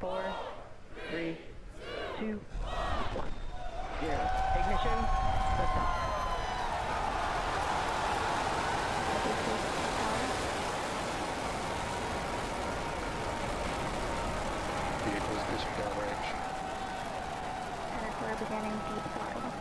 4, 3, 2, 1, 0. Ignition, liftoff. Vehicles pushing downrange. Center core beginning deep throttle.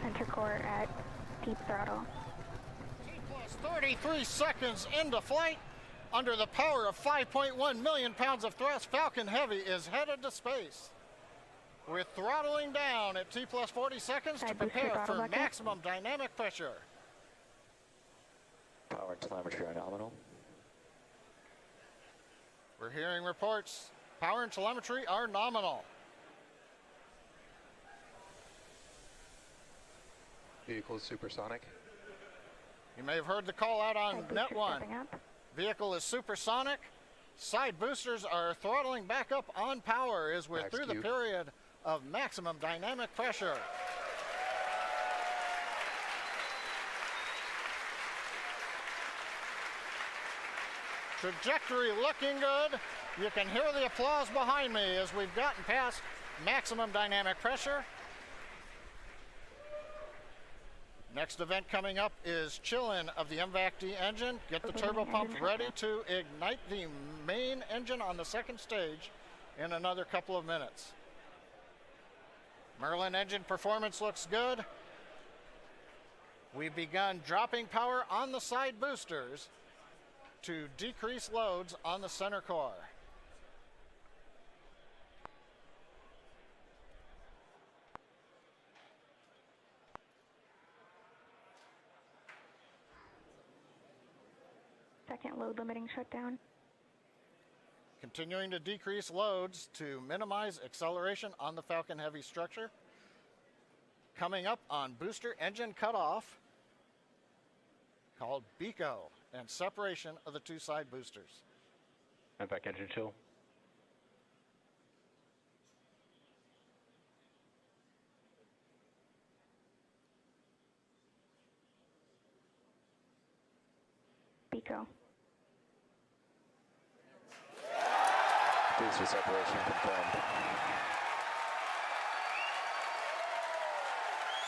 Center core at deep throttle. T-plus 33 seconds into flight. Under the power of 5.1 million pounds of thrust, Falcon Heavy is headed to space. We're throttling down at T-plus 40 seconds to prepare for maximum dynamic pressure. Power and telemetry are nominal. We're hearing reports. Power and telemetry are nominal. Vehicle is supersonic. You may have heard the call out on Net 1. Up. Vehicle is supersonic. Side boosters are throttling back up on power as we're through the period of maximum dynamic pressure. Trajectory looking good. You can hear the applause behind me as we've gotten past maximum dynamic pressure. Next event coming up is chill-in of the MVAC-D engine. Get the turbo pump ready to ignite the main engine on the second stage in another couple of minutes. Merlin engine performance looks good. We've begun dropping power on the side boosters to decrease loads on the center core. Second load limiting shutdown. Continuing to decrease loads to minimize acceleration on the Falcon Heavy structure. Coming up on booster engine cutoff, called BECO, and separation of the two side boosters. MVAC engine chill. BECO. Booster separation confirmed.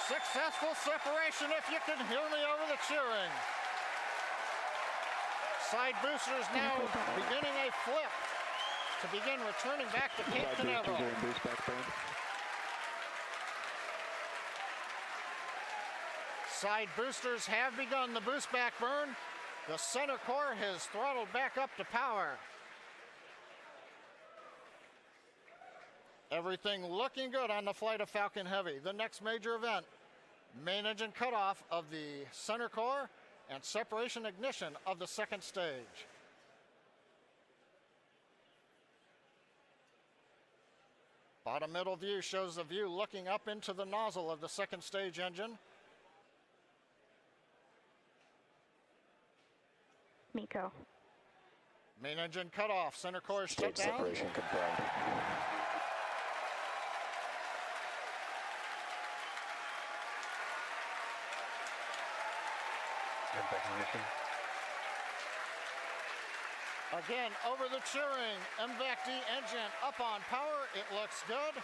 Successful separation, if you can hear me over the cheering. Side boosters now beginning a flip to begin returning back to Cape Canaveral. Side boosters have begun the boost back burn. The center core has throttled back up to power. Everything looking good on the flight of Falcon Heavy. The next major event, main engine cutoff of the center core and separation ignition of the second stage. Bottom middle view shows the view looking up into the nozzle of the second stage engine. MECO. Main engine cutoff, center core shut down. Separation confirmed. Ignition. Again, over the cheering, MVAC-D engine up on power. It looks good.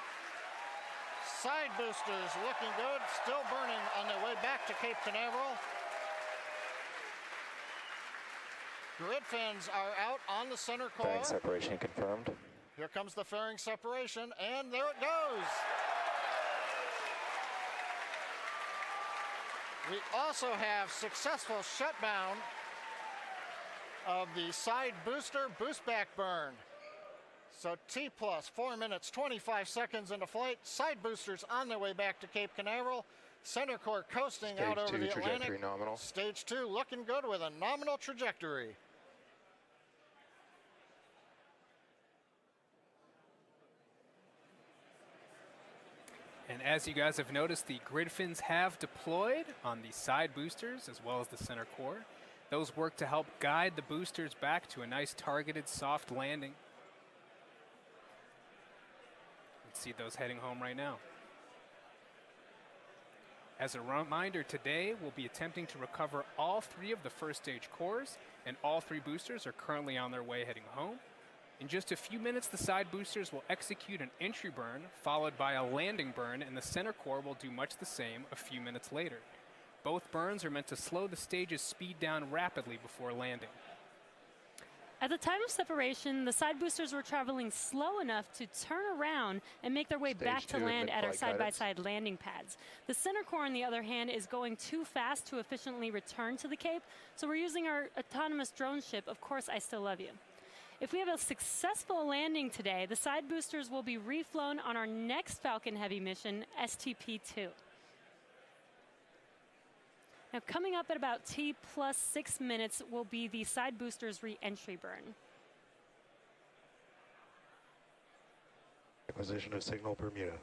Side boosters looking good, still burning on their way back to Cape Canaveral. Grid fins are out on the center core. Fairing separation confirmed. Here comes the fairing separation, and there it goes. We also have successful shutdown of the side booster boost back burn. So T plus 4 minutes, 25 seconds into flight. Side boosters on their way back to Cape Canaveral. Center core coasting out over the Atlantic. Trajectory nominal. Stage 2 looking good with a nominal trajectory. And as you guys have noticed, the grid fins have deployed on the side boosters as well as the center core. Those work to help guide the boosters back to a nice targeted soft landing. Let's see those heading home right now. As a reminder, today we'll be attempting to recover all 3 of the first stage cores, and all 3 boosters are currently on their way heading home. In just a few minutes, the side boosters will execute an entry burn, followed by a landing burn, and the center core will do much the same a few minutes later. Both burns are meant to slow the stage's speed down rapidly before landing. At the time of separation, the side boosters were traveling slow enough to turn around and make their way back to land at our side-by-side landing pads. The center core, on the other hand, is going too fast to efficiently return to the Cape, so we're using our autonomous drone ship, Of Course I Still Love You. If we have a successful landing today, the side boosters will be reflown on our next Falcon Heavy mission, STP-2. Now, coming up at about T plus 6 minutes will be the side boosters re-entry burn. Acquisition of signal Bermuda.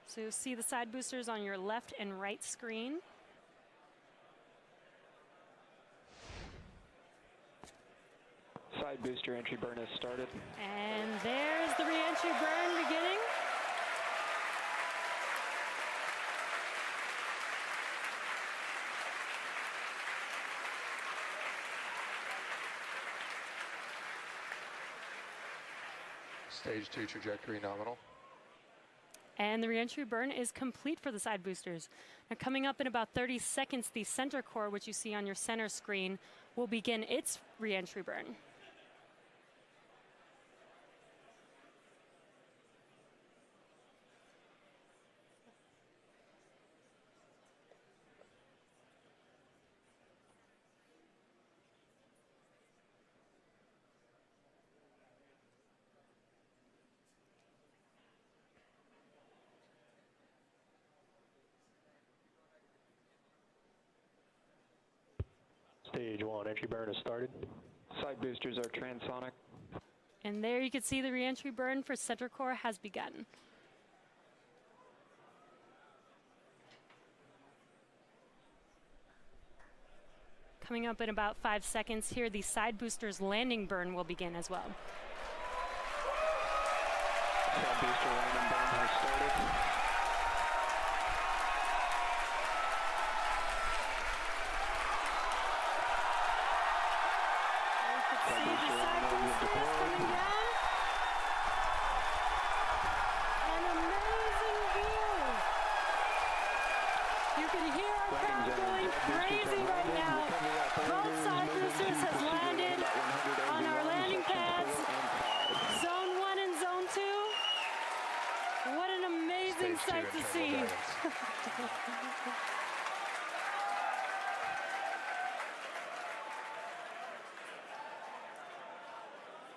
So you'll see the side boosters on your left and right screen. Side booster entry burn has started. And there's the re-entry burn beginning. Stage 2 trajectory nominal. And the re-entry burn is complete for the side boosters. Now, coming up in about 30 seconds, the center core, which you see on your center screen, will begin its re-entry burn. Stage 1 entry burn has started. Side boosters are transonic. And there you can see the re-entry burn for center core has begun. Coming up in about 5 seconds here, the side boosters landing burn will begin as well. Side booster landing burn has started. Sight to see.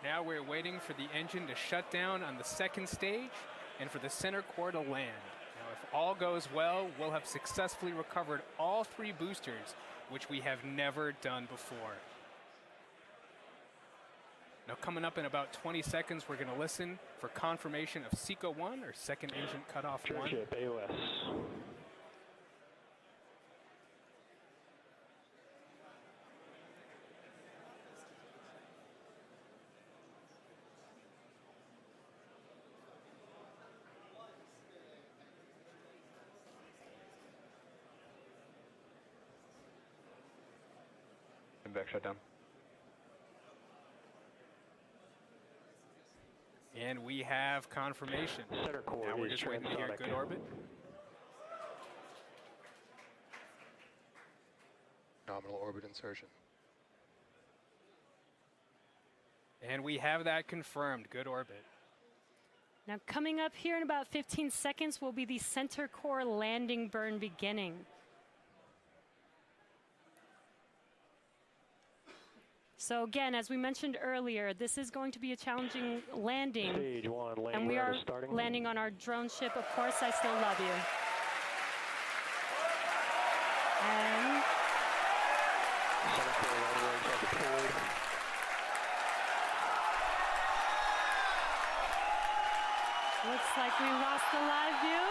Now we're waiting for the engine to shut down on the second stage and for the center core to land. Now, if all goes well, we'll have successfully recovered all 3 boosters, which we have never done before. Now, coming up in about 20 seconds, we're going to listen for confirmation of SECO 1, or second engine cutoff 1. Ship AOS. Back shutdown. And we have confirmation. Center core Now we're is just waiting to hear transonic. good orbit. Nominal orbit insertion. And we have that confirmed. Good orbit. Now, coming up here in about 15 seconds will be the center core landing burn beginning. So again, as we mentioned earlier, this is going to be a challenging landing. Stage 1 landing And we are is starting. landing on our drone ship, Of Course I Still Love You. And Center core landing legs are deployed. looks like we lost the live view.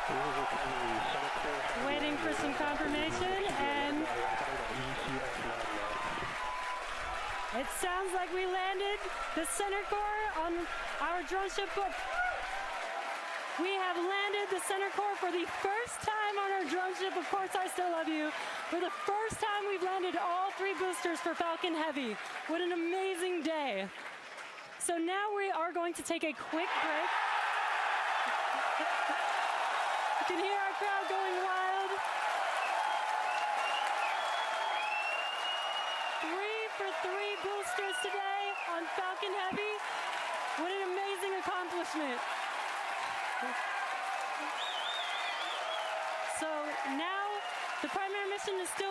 Recovery. Center core Waiting for for some confirmation, and it sounds like we landed the center core on our drone ship book. We have landed the center core for the first time on our drone ship. Of course, I still love you. For the first time, we've landed all 3 boosters for Falcon Heavy. What an amazing day. So now we are going to take a quick break. You can hear our crowd going wild. 3 for 3 boosters today on Falcon Heavy. What an amazing accomplishment. So now the primary mission is still